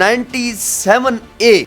97A,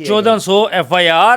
1400 FIR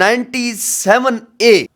97A,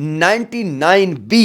99B,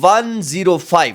105,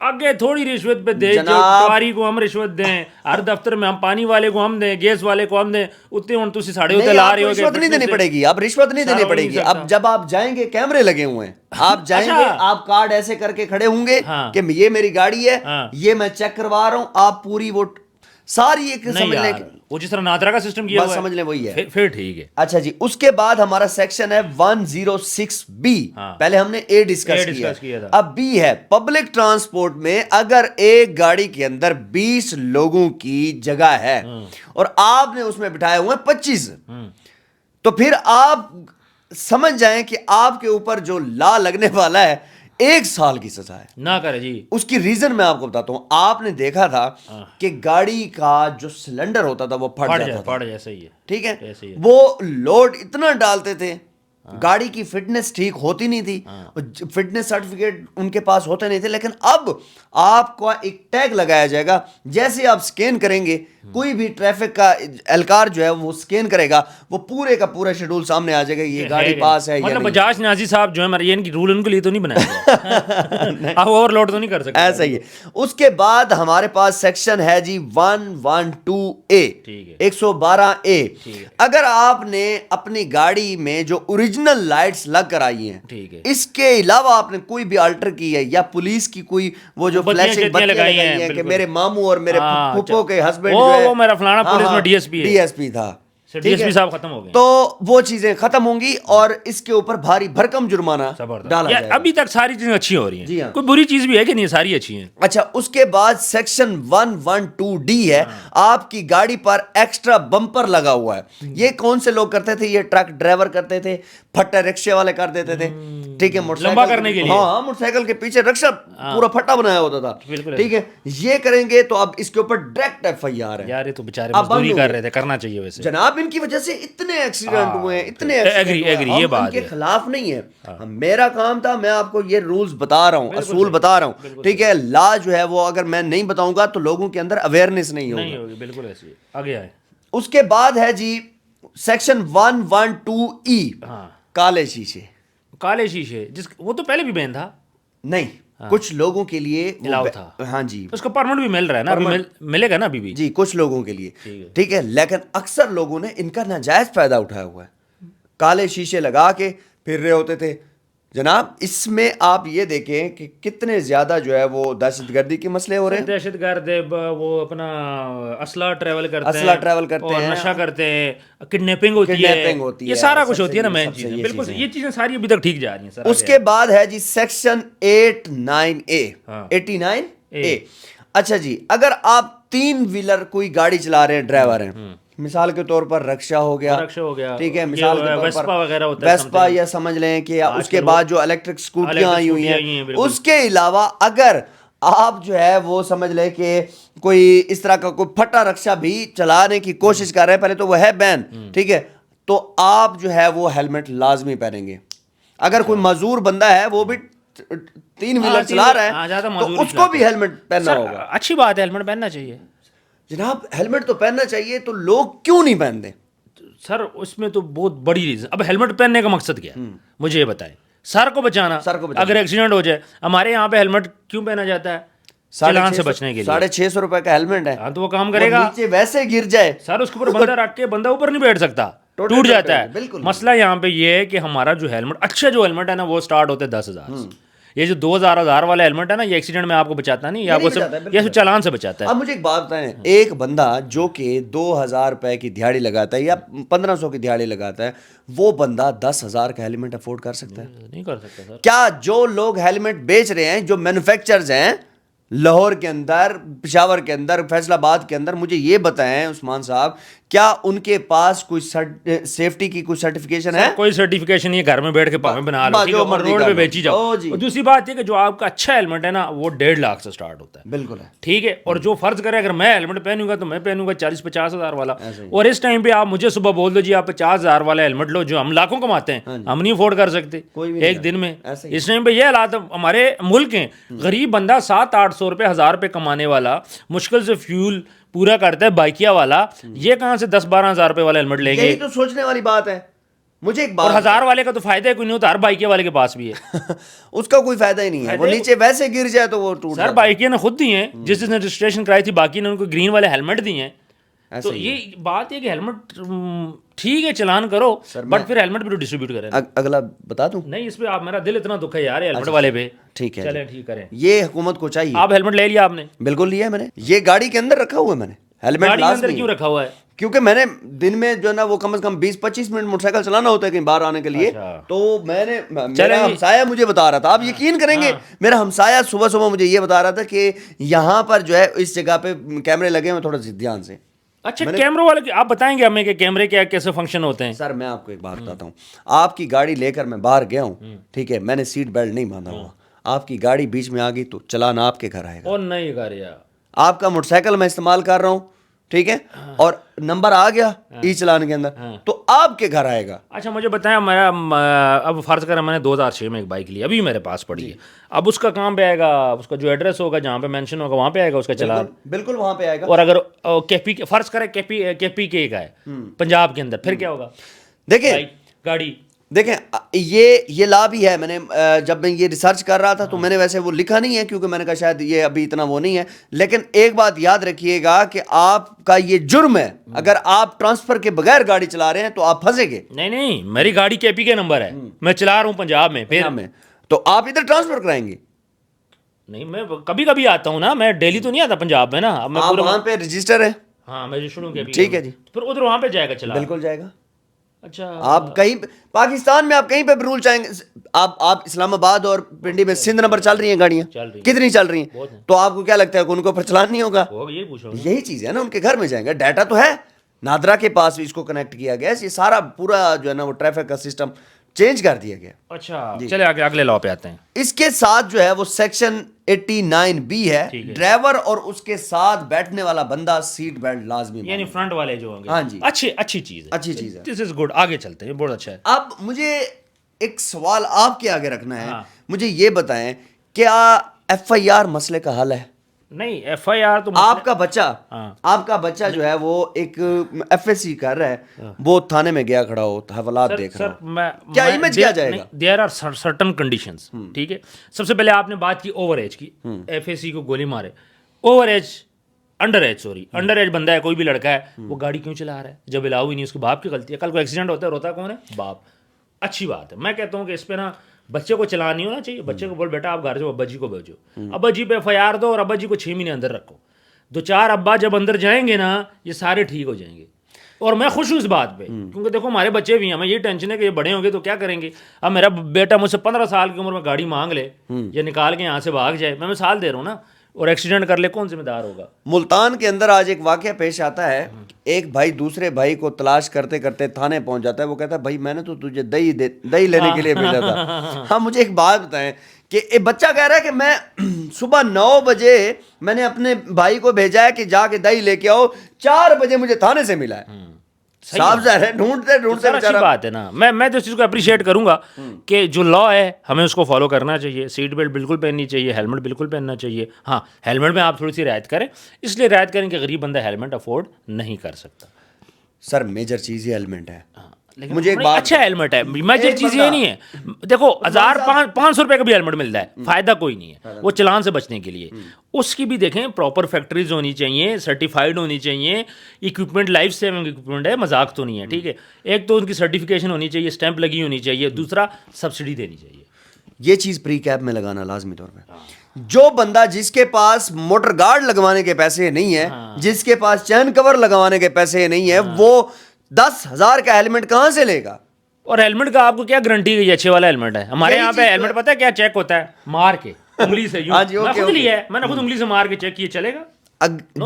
آگے تھوڑی رشوت پہ دے، جو جناب پٹواری کو ہم رشوت دیں، ہر دفتر میں ہم پانی والے کو ہم دیں، گیس والے کو ہم دیں، اتنے ہوں تسی ساڑھے ہوتے لا رہے ہو رشوت نہیں دینی پڑے گی، اب رشوت نہیں دینی پڑے گی. اب جب آپ جائیں گے کیمرے لگے ہوئے ہیں، آپ جائیں گے آپ کارڈ ایسے کر کے کھڑے ہوں گے کہ یہ میری گاڑی ہے، یہ میں چیک کروا رہا ہوں، آپ پوری وہ ساری ایک سمجھ لیں، وہ جس طرح نادرا کا سسٹم کیا ہوا ہے سمجھ لیں وہی ہے. پھر ٹھیک ہے. اچھا جی، اس کے بعد ہمارا سیکشن ہے 106B. پہلے ہم نے اے ڈسکس کیا تھا، اب بی ہے پبلک ٹرانسپورٹ میں اگر ایک گاڑی کے اندر 20 لوگوں کی جگہ ہے اور آپ نے اس میں بٹھائے ہوئے 25، تو پھر آپ سمجھ جائیں کہ آپ کے اوپر جو لا لگنے والا ہے 1 سال کی سزا ہے. نہ کرے جی. اس کی ریزن میں آپ کو بتاتا ہوں. آپ نے دیکھا تھا کہ گاڑی کا جو سلنڈر ہوتا تھا وہ پھٹ جاتا تھا، پڑ جیسا ہی ہے، ٹھیک ہے، وہ لوڈ اتنا ڈالتے تھے، گاڑی کی فٹنس ٹھیک ہوتی نہیں تھی، فٹنس سرٹیفکیٹ ان کے پاس ہوتے نہیں تھے. لیکن اب آپ کو ایک ٹیگ لگایا جائے گا، جیسے آپ سکین کریں گے، کوئی بھی ٹریفک کا اہلکار جو ہے وہ سکین کرے گا، وہ پورے کا پورا شیڈول سامنے آ جائے گا، یہ گاڑی پاس ہے. مطلب بجاج نازی صاحب جو ہے، یہ ان کی رول ان کے لیے تو نہیں بنایا گیا، آپ اوور لوڈ تو نہیں کر سکتے. ایسا ہی ہے. اس کے بعد ہمارے پاس سیکشن ہے جی 112A، 112A. اگر آپ نے اپنی گاڑی میں جو اوریجنل لائٹس لگ کر آئی ہیں، اس کے علاوہ آپ نے کوئی بھی آلٹر کی ہے، یا پولیس کی کوئی وہ جو فلیشنگ بتیاں لگائی ہیں کہ میرے ماموں اور میرے پھپھو کے ہسبینڈ جو ہے، وہ میرا فلانا پولیس میں ڈی ایس پی تھا، ڈی ایس پی صاحب ختم ہو گئے، تو وہ چیزیں ختم ہوں گی اور اس کے اوپر بھاری بھرکم جرمانہ ڈالا جائے گا. ابھی تک ساری چیزیں اچھی ہو رہی ہیں، جی ہاں. کوئی بری چیز بھی ہے کہ نہیں؟ ساری اچھی ہیں. اچھا، اس کے بعد سیکشن 112D ہے، آپ کی گاڑی پر ایکسٹرا بمپر لگا ہوا ہے. یہ کون سے لوگ کرتے تھے؟ یہ ٹرک ڈرائیور کرتے تھے، پھٹا رکشے والے کر دیتے تھے، ٹھیک ہے، لمبا کرنے کے لیے. ہاں، موٹر سائیکل کے پیچھے رکشا پورا پھٹا بنایا ہوتا تھا، ٹھیک ہے. یہ کریں گے تو اب اس کے اوپر ڈائریکٹ FIR ہے. یار یہ تو بیچارے مزدوری کر رہے تھے، کرنا چاہیے ویسے. جناب ان کی وجہ سے اتنے ایکسیڈنٹ ہوئے ہیں، اتنے ایکسیڈنٹ ہوئے، ہم ان کے خلاف نہیں ہے. میرا کام تھا، میں آپ کو یہ رولز بتا رہا ہوں، اصول بتا رہا ہوں، ٹھیک ہے. لا جو ہے وہ اگر میں نہیں بتاؤں گا تو لوگوں کے اندر اویئرنیس نہیں ہوگی. بالکل ایسے ہی آگے آئے. اس کے بعد ہے جی سیکشن 112E، کالے شیشے. کالے شیشے وہ تو پہلے بھی بین تھا. نہیں، کچھ لوگوں کے لیے الاؤ تھا. ہاں جی، اس کا پرمٹ بھی مل رہا ہے نا، ابھی ملے گا نا ابھی بھی. جی، کچھ لوگوں کے لیے ٹھیک ہے. لیکن اکثر لوگوں نے ان کا ناجائز فائدہ اٹھایا ہوا ہے. کالے شیشے لگا کے پھر رہے ہوتے تھے. جناب اس میں آپ یہ دیکھیں کہ کتنے زیادہ جو ہے وہ دہشت گردی کے مسئلے ہو رہے ہیں. دہشت گرد وہ اپنا اسلحہ ٹریول کرتے ہیں، نشہ کرتے ہیں، کڈنیپنگ ہوتی ہے، یہ سارا کچھ ہوتی ہے نا مین چیزیں. بالکل یہ چیزیں ساری ابھی تک ٹھیک جا رہی ہیں. اس کے بعد ہے جی سیکشن 89A. اچھا جی، اگر آپ 3 ویلر کوئی گاڑی چلا رہے ہیں، ڈرائیور ہیں، مثال کے طور پر رکشا ہو گیا، ٹھیک ہے، مثال کے طور پر ویسپا، یا سمجھ لیں کہ اس کے بعد جو الیکٹرک اسکوٹیاں آئی ہوئی ہیں. اس کے علاوہ اگر آپ جو ہے وہ سمجھ لیں کہ کوئی اس طرح کا کوئی پھٹا رکشا بھی چلانے کی کوشش کر رہے ہیں، پہلے تو وہ ہے بین، ٹھیک ہے، تو آپ جو ہے وہ ہیلمٹ لازمی پہنیں گے. اگر کوئی معذور بندہ ہے، وہ بھی 3 ویلر چلا رہا ہے، تو اس کو بھی ہیلمٹ پہننا ہوگا. اچھی بات ہے، ہیلمٹ پہننا چاہیے. جناب ہیلمٹ تو پہننا چاہیے، تو لوگ کیوں نہیں پہنتے؟ سر اس میں تو بہت بڑی ریزن. اب ہیلمٹ پہننے کا مقصد کیا ہے مجھے یہ بتائیں. سر کو بچانا، اگر ایکسیڈنٹ ہو جائے. ہمارے یہاں پہ ہیلمٹ کیوں پہنا جاتا ہے؟ چلان سے بچنے کے لیے. 650 روپے کا ہیلمٹ ہے. ہاں تو وہ کام کرے گا. نیچے ویسے گر جائے سر، اس کے اوپر بندہ رکھ کے بندہ اوپر نہیں بیٹھ سکتا، ٹوٹ جاتا ہے. مسئلہ یہاں پہ یہ ہے کہ ہمارا جو ہیلمٹ، اچھا جو ہیلمٹ ہے نا، وہ سٹارٹ ہوتے 10,000 سے. یہ جو 2,000 والا ہیلمٹ ہے نا، یہ ایکسیڈنٹ میں آپ کو بچاتا نہیں، یہ آپ کو یہ چلان سے بچاتا ہے. اب مجھے ایک بات بتائیں، ایک بندہ جو کہ 2,000 روپے کی دیہاڑی لگاتا ہے یا 1,500 کی دیہاڑی لگاتا ہے، وہ بندہ 10,000 کا ہیلمٹ افورڈ کر سکتا ہے؟ نہیں کر سکتا سر. کیا جو لوگ ہیلمٹ بیچ رہے ہیں، جو مینوفیکچرز ہیں لاہور کے اندر، پشاور کے اندر، فیصل آباد کے اندر، مجھے یہ بتائیں عثمان صاحب، کیا ان کے پاس کوئی سیفٹی کی کوئی سرٹیفکیشن ہے؟ کوئی سرٹیفکیشن نہیں ہے. گھر میں بیٹھ کے پاویں بنا لو، ٹھیک ہے، روڈ پہ بیچی جاؤ. دوسری بات یہ کہ جو آپ کا اچھا ہیلمٹ ہے نا، وہ 1.5 لاکھ سے سٹارٹ ہوتا ہے. بالکل ہے، ٹھیک ہے. اور جو فرض کرے اگر میں ہیلمٹ پہنوں گا تو میں پہنوں گا 40-50 ہزار والا. اور اس ٹائم پہ آپ مجھے صبح بول دو جی آپ 50,000 والا ہیلمٹ لو، جو ہم لاکھوں کماتے ہیں، ہم نہیں افورڈ کر سکتے ایک دن میں. اس ٹائم پہ یہ حالات ہمارے ملک ہیں. غریب بندہ 700-800 روپے 1,000 روپے کمانے والا، مشکل سے فیول پورا کرتا ہے بائکیا والا، یہ کہاں سے 10-12 ہزار روپے والا ہیلمٹ لیں گے؟ یہی تو سوچنے والی بات ہے. مجھے ایک اور بات 1000 والے کا تو فائدہ ہے کوئی نہیں ہوتا, ہر بائکے والے کے پاس بھی ہے. اس کا کوئی فائدہ ہی نہیں ہے, وہ نیچے ویسے گر جائے تو وہ ٹوٹ سر بائکیں نے خود دی ہیں, جس نے رجسٹریشن کرائی تھی باقی نے ان کو گرین والے ہیلمٹ دیے ہیں. تو یہ بات ہے کہ ہیلمٹ ٹھیک ہے چلان کرو, بٹ پھر ہیلمٹ بھی ڈسٹریبیوٹ کریں. اگلا بتا دوں نہیں اس پہ آپ, میرا دل اتنا دکھ ہے یار ہیلمٹ والے پہ. ٹھیک ہے چلیں ٹھیک کریں. یہ حکومت کو چاہیے. آپ ہیلمٹ لے لیا آپ نے؟ بالکل لیا ہے میں نے, یہ گاڑی کے اندر رکھا ہوا ہے میں نے ہیلمٹ. گاڑی کے اندر کیوں رکھا ہوا ہے؟ کیونکہ میں نے دن میں جو ہے نا وہ کم از کم 20-25 منٹ موٹر سائیکل چلانا ہوتا ہے کہیں باہر آنے کے لیے. تو میں نے, میرا ہمسایہ مجھے بتا رہا تھا, آپ یقین کریں گے میرا ہمسایہ صبح صبح مجھے یہ بتا رہا تھا کہ یہاں پر جو ہے اس جگہ پہ کیمرے لگے ہوئے, تھوڑا دھیان سے. اچھا کیمروں والے آپ بتائیں گے ہمیں کہ کیمرے کیا کیسے فنکشن ہوتے ہیں؟ سر میں آپ کو ایک بات بتاتا ہوں, آپ کی گاڑی لے کر میں باہر گیا ہوں, ٹھیک ہے, میں نے سیٹ بیلٹ نہیں باندھا ہوا, آپ کی گاڑی بیچ میں آ گئی تو چلان آپ کے گھر آئے گا. اور نہیں کر رہا, آپ کا موٹر سائیکل میں استعمال کر رہا ہوں, ٹھیک ہے, اور نمبر آ گیا ای چلان کے اندر تو آپ کے گھر آئے گا. اچھا مجھے بتائیں, میرا اب فرض کریں میں نے 2006 میں ایک بائک لی, ابھی میرے پاس پڑی ہے, اب اس کا کام پہ آئے گا, اس کا جو ایڈریس ہوگا جہاں پہ مینشن ہوگا وہاں پہ آئے گا اس کا چلان؟ بالکل وہاں پہ آئے گا. اور اگر فرض کریں کے پی کے کا ہے پنجاب کے اندر, پھر کیا ہوگا؟ دیکھیں گاڑی دیکھیں یہ لا بھی ہے. میں نے جب میں یہ ریسرچ کر رہا تھا تو میں نے ویسے وہ لکھا نہیں ہے کیونکہ میں نے کہا شاید یہ ابھی اتنا وہ نہیں ہے, لیکن ایک بات یاد رکھیے گا کہ آپ کا یہ جرم ہے, اگر آپ ٹرانسفر کے بغیر گاڑی چلا رہے ہیں تو آپ پھنسیں گے. نہیں میری گاڑی کے پی کے نمبر ہے, میں چلا رہا ہوں پنجاب میں, پھر تو آپ ادھر ٹرانسفر کرائیں گے؟ نہیں میں کبھی کبھی آتا ہوں نا, میں ڈیلی تو نہیں آتا پنجاب میں نا. آپ وہاں پہ رجسٹر ہے؟ ہاں میں رجسٹر ہوں, ٹھیک ہے جی, پھر ادھر وہاں پہ جائے گا چلا؟ بالکل جائے گا. اچھا آپ کہیں پاکستان میں آپ کہیں پہ بھی رول چاہیں گے, آپ اسلام آباد اور پنڈی میں سندھ نمبر چل رہی ہیں گاڑیاں, کتنی چل رہی ہیں, تو آپ کو کیا لگتا ہے کہ ان کو پھر چلان نہیں ہوگا؟ یہی چیز ہے نا, ان کے گھر میں جائیں گے, ڈیٹا تو ہے, نادرا کے پاس بھی اس کو کنیکٹ کیا گیا, یہ سارا پورا جو ہے نا وہ ٹریفک کا سسٹم چینج کر دیا گیا. اچھا چلے آگے اگلے لاء پہ آتے ہیں. اس کے ساتھ جو ہے وہ سیکشن 89B ہے, ڈرائیور اور اس کے ساتھ بیٹھنے والا بندہ سیٹ بیلٹ لازمی, یعنی فرنٹ والے جو ہوں گے. ہاں جی, اچھی چیز ہے, اچھی چیز ہے, دس از گڈ. آگے چلتے ہیں, بہت اچھا ہے. اب مجھے ایک سوال آپ کے آگے رکھنا ہے, مجھے یہ بتائیں کیا FIR مسئلے کا حل ہے؟ نہیں FIR تو آپ کا بچہ جو ہے وہ ایک FSC کر رہا ہے, وہ تھانے میں گیا کھڑا ہو, حوالات دیکھ رہا ہو, کیا امیج کیا جائے گا؟ دیر آر سرٹن کنڈیشنز, ٹھیک ہے. سب سے پہلے آپ نے بات کی اوور ایج کی, FSC کو گولی مارے, اوور ایج انڈر ایج بندہ ہے, کوئی بھی لڑکا ہے, وہ گاڑی کیوں چلا رہا ہے جب الاؤ ہی نہیں, اس کے باپ کی غلطی ہے. کل کو ایکسیڈنٹ ہوتا ہے, روتا کون ہے؟ باپ. اچھی بات ہے, میں کہتا ہوں کہ اس پہ نا بچے کو چلانا نہیں ہونا چاہیے. بچے کو بول بیٹا آپ گھر سے ابا جی کو بھیجو, ابا جی پہ FIR دو اور ابا جی کو 6 مہینے اندر رکھو. 2-4 ابا جب اندر جائیں گے نا یہ سارے ٹھیک ہو جائیں گے. اور میں خوش ہوں اس بات پہ, کیونکہ دیکھو ہمارے بچے بھی ہیں, ہمیں یہ ٹینشن ہے کہ یہ بڑے ہوں گے تو کیا کریں گے. اب میرا بیٹا مجھ سے 15 سال کی عمر میں گاڑی مانگ لے یا نکال کے یہاں سے بھاگ جائے, میں مثال دے رہا ہوں نا, اور ایکسیڈنٹ کر لے, کون ذمہ دار ہوگا؟ ملتان کے اندر آج ایک واقعہ پیش آتا ہے, ایک بھائی دوسرے بھائی کو تلاش کرتے کرتے تھانے پہنچ جاتا ہے. وہ کہتا ہے بھائی میں نے تو تجھے دہی لینے کے لیے بھیجا تھا. ہاں مجھے ایک بات بتائیں کہ ایک بچہ کہہ رہا ہے کہ میں صبح 9 بجے میں نے اپنے بھائی کو بھیجا ہے کہ جا کے دہی لے کے آؤ, 4 بجے مجھے تھانے سے ملا ہے. صاف ظاہر ہے ڈھونڈتے اچھی بات ہے نا. میں تو اس چیز کو اپریشیٹ کروں گا کہ جو لا ہے ہمیں اس کو فالو کرنا چاہیے. سیٹ بیلٹ بالکل پہننی چاہیے, ہیلمٹ بالکل پہننا چاہیے. ہاں ہیلمٹ میں آپ تھوڑی سی رعایت کریں, اس لیے رعایت کریں کہ غریب بندہ ہیلمٹ افورڈ نہیں کر سکتا. سر میجر چیز ہی ہیلمٹ ہے. مجھے ایک بات اچھا ہیلمٹ ہے, میجر چیز یہ نہیں ہے. دیکھو 1500 روپے کا بھی ہیلمٹ ملتا ہے, فائدہ کوئی نہیں ہے, وہ چلان سے بچنے کے لیے. اس کی بھی دیکھیں پراپر فیکٹریز ہونی چاہیے, سرٹیفائڈ ہونی چاہیے, اکوپمنٹ لائف سیونگ اکوپمنٹ ہے, مذاق تو نہیں ہے, ٹھیک ہے. ایک تو ان کی سرٹیفکیشن ہونی چاہیے, اسٹیمپ لگی ہونی چاہیے, دوسرا سبسڈی دینی چاہیے. یہ چیز پری کیپ میں لگانا لازمی طور پہ. جو بندہ جس کے پاس موٹر گارڈ لگوانے کے پیسے نہیں ہے, جس کے پاس چین کور لگوانے کے پیسے نہیں ہے, وہ 10,000 کا ہیلمٹ کہاں سے لے گا؟ اور ہیلمٹ کا آپ کو کیا گارنٹی ہے یہ اچھے والا ہیلمٹ ہے؟ ہمارے یہاں پہ ہیلمٹ پتہ ہے کیا چیک ہوتا ہے؟ مار کے انگلی سے. میں خود لیا ہے, میں نے خود انگلی سے مار کے چیک کیے, چلے گا.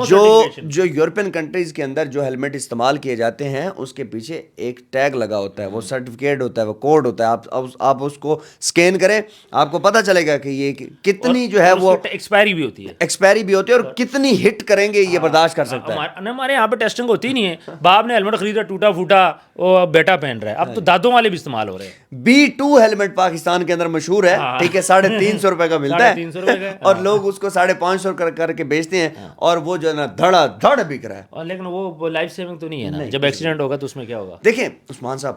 جو یورپین کنٹریز کے اندر جو ہیلمٹ استعمال کیے جاتے ہیں اس کے پیچھے ایک ٹیگ لگا ہوتا ہے, وہ سرٹیفکیٹ ہوتا ہے, وہ کوڈ ہوتا ہے. آپ اس کو اسکین کریں, آپ کو پتہ چلے گا کہ یہ کتنی جو ہے وہ ایکسپائری بھی ہوتی ہے, اور کتنی ہٹ کریں گے یہ برداشت کر سکتا ہے. ہمارے یہاں پہ ٹیسٹنگ ہوتی نہیں ہے. باپ نے ہیلمٹ خریدا ٹوٹا پھوٹا, وہ بیٹا پہن رہا ہے. اب تو دادوں والے بھی استعمال ہو رہے ہیں. B2 ہیلمٹ پاکستان کے اندر مشہور ہے, ٹھیک ہے, 350 روپے کا ملتا ہے, اور لوگ اس کو 550 کر کے بیچتے ہیں, اور وہ جو ہے نا دھڑا دھڑ بک رہا ہے. لیکن وہ لائف سیونگ تو نہیں ہے نا, جب ایکسیڈنٹ ہوگا تو اس میں کیا ہوگا؟ دیکھیں عثمان صاحب,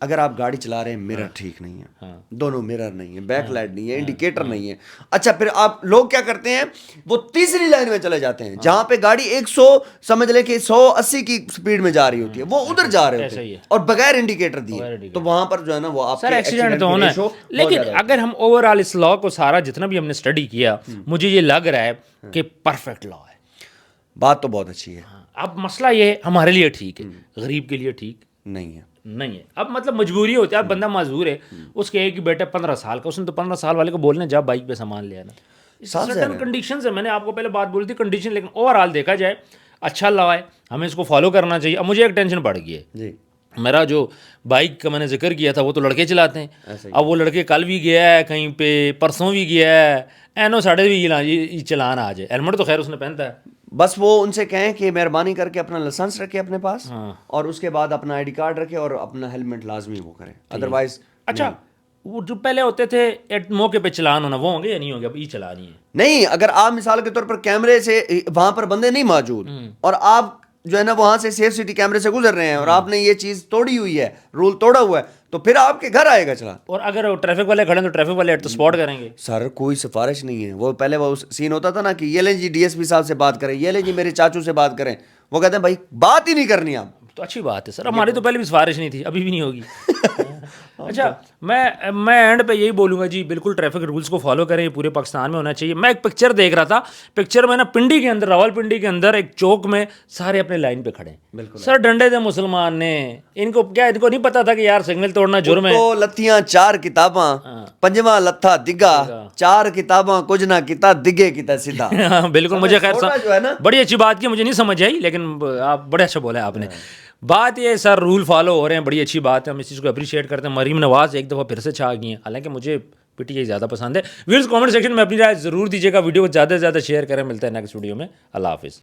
اگر آپ گاڑی چلا رہے ہیں مرر ٹھیک نہیں ہے, دونوں مرر نہیں ہے, بیک لائٹ نہیں ہے, انڈیکیٹر نہیں ہے, اچھا پھر آپ لوگ کیا کرتے ہیں, وہ تیسری لائن میں چلے جاتے ہیں جہاں پہ گاڑی 100 سمجھ لے کہ 180 کی سپیڈ میں جا رہی ہوتی ہے, وہ ادھر جا رہے ہوتے ہیں اور بغیر انڈیکیٹر دیے, تو وہاں پر جو ہے نا وہ آپ سر ایکسیڈنٹ تو ہونا ہے. لیکن اگر ہم اوور آل اس لا کو سارا جتنا بھی ہم نے اسٹڈی کیا, مجھے یہ لگ رہا ہے کہ پرفیکٹ لا ہے. بات تو بہت اچھی ہے. اب مسئلہ یہ ہے ہمارے لیے ٹھیک ہے, غریب کے لیے ٹھیک نہیں ہے. نہیں ہے. اب مطلب مجبوری ہوتی ہے, اب بندہ معذور ہے, اس کے ایک ہی بیٹا 15 سال کا, اس نے تو 15 سال والے کو بولنے جا بائک پہ سامان لے آنا. سرٹن کنڈیشنز ہیں, میں نے آپ کو پہلے بات بولی تھی کنڈیشن, لیکن اوور آل دیکھا جائے اچھا لا ہے, ہمیں اس کو فالو کرنا چاہیے. اب مجھے ایک ٹینشن بڑھ گئی ہے جی, میرا جو بائک کا میں نے ذکر کیا تھا وہ تو لڑکے چلاتے ہیں. اب وہ لڑکے کل بھی گیا ہے کہیں پہ, پرسوں بھی گیا ہے, اینو ساڑھے بھی چلان آ جائے. ہیلمٹ تو خیر اس نے پہنتا ہے, بس وہ ان سے کہیں کہ مہربانی کر کے اپنا لائسنس رکھے اپنے پاس, اور اس کے بعد اپنا آئی ڈی کارڈ رکھے اور اپنا ہیلمٹ لازمی وہ کریں, ادروائز. اچھا وہ جو پہلے ہوتے تھے ایٹ موقع پہ چلان ہونا, وہ ہوں گے یا نہیں ہوں گے؟ اب یہ چلانی ہے نہیں, اگر آپ مثال کے طور پر کیمرے سے وہاں پر بندے نہیں موجود اور آپ جو ہے نا وہاں سے سیف سٹی کیمرے سے گزر رہے ہیں اور آپ نے یہ چیز توڑی ہوئی ہے, رول توڑا ہوا ہے, تو پھر آپ کے گھر آئے گا چلان. اور اگر ٹریفک والے کھڑے ہیں تو ٹریفک والے ایٹ تو اسپاٹ کریں گے. سر کوئی سفارش نہیں ہے. وہ پہلے وہ سین ہوتا تھا نا کہ یہ لیں جی ڈی ایس پی صاحب سے بات کریں, یہ لیں جی میرے چاچو سے بات کریں, وہ کہتے ہیں بھائی بات ہی نہیں کرنی آپ. تو اچھی بات ہے سر, ہماری تو پہلے بھی سفارش نہیں تھی, ابھی بھی نہیں ہوگی. اچھا میں اینڈ پہ یہی بولوں گا جی, بالکل ٹریفک رولس کو فالو کریں, یہ پورے پاکستان میں ہونا چاہیے. میں ایک پکچر دیکھ رہا تھا, پکچر میں نا پنڈی کے اندر, راول پنڈی کے اندر ایک چوک میں سارے اپنے لائن پہ کھڑے ہیں. سر ڈنڈے دے مسلمان نے, ان کو کیا, ان کو نہیں پتا تھا کہ یار سگنل توڑنا جرم ہے. تو لتیاں 4 کتاباں, پنجواں لتھا دگا, 4 کتاباں کچھ نہ کیتا دگے کیتا سیدھا. بالکل, مجھے خیر بڑی اچھی بات کی, مجھے نہیں سمجھ آئی, لیکن آپ بڑے اچھا بولا آپ نے. بات یہ سر رول فالو ہو رہے ہیں, بڑی اچھی بات ہے, ہم اس چیز کو اپریشیٹ کرتے ہیں. مریم نواز ایک دفعہ پھر سے چھا گئی ہیں, حالانکہ مجھے پی ٹی آئی زیادہ پسند ہے. ویئرز کامنٹ سیکشن میں اپنی رائے ضرور دیجیے گا, ویڈیو کو زیادہ سے زیادہ شیئر کریں. ملتا ہے نیکسٹ ویڈیو میں, اللہ حافظ.